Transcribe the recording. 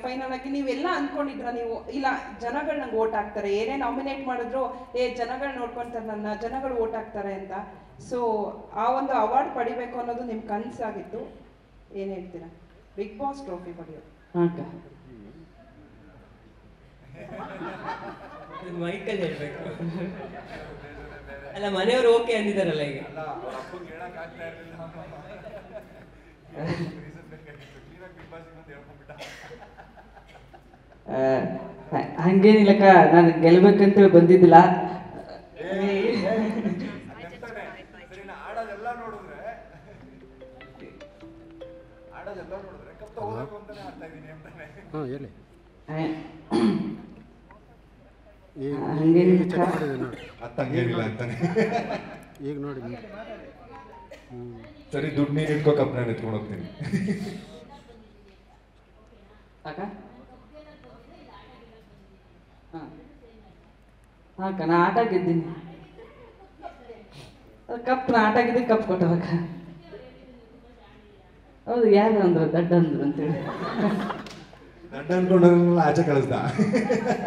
Final ಆಗಿ ನೀವೆಲ್ಲ ಅನ್ಕೊಂಡಿದ್ರ ನೀವು ಇಲ್ಲ ಜನಗಳು ನಂಗೆ ಓಟ್ ಹಾಕ್ತಾರೆ, ಏನೇ ನಾಮಿನೇಟ್ ಮಾಡಿದ್ರು ಜನಗಳು ನೋಡ್ಕೊಂತಾರೆ ನನ್ನ, ಜನಗಳು ಓಟ್ ಹಾಕ್ತಾರೆ ಅಂತ. ಸೊ ಆ ಒಂದು ಅವಾರ್ಡ್ ಪಡಿಬೇಕು ಅನ್ನೋದು ನಿಮ್ಮ ಕನಸಾಗಿತ್ತು. ಏನು ಹೇಳ್ತೀರಾ? ಬಿಗ್ ಬಾಸ್ ಟ್ರೋಫಿ ಪಡೆಯೋದು. ಮೈಕಲ್ ಹೇಳ್ಬೇಕು. ಅಲ್ಲ ಮನೆಯವರು ಓಕೆ ಅಂದಿದಾರಲ್ಲ ಈಗ. ಹಂಗೇನಿಲ್ಲಕ್ಕ, ನಾನು ಗೆಲ್ಬೇಕಂತ ಬಂದಿದ್ದಿಲ್ಲ. ಈಗ ನೋಡಿ ಸರಿ, ದುಡ್ಡು ನೀರು ಇಟ್ಕೋ, ಕಪ್ನ ಎತ್ಕೊಂಡು ಹೋಗ್ತೀನಿ. ಅಕ್ಕ ನಾ ಆಟ ಗೆದ್ದೀನಿ, ಕಪ್ ನಾ ಆಟ ಗೆದ್ದೆ, ಕಪ್ ಕೊಟ್ಟವಕ್ಕ. ಹೌದು, ಯಾರು ಅಂದ್ರು ದಡ್ಡ ಅಂದ್ರು ಅಂತೇಳಿ ದಡ್ಡ ಅನ್ಕೊಂಡು ಆಚೆ ಕಳಿಸ್ದ.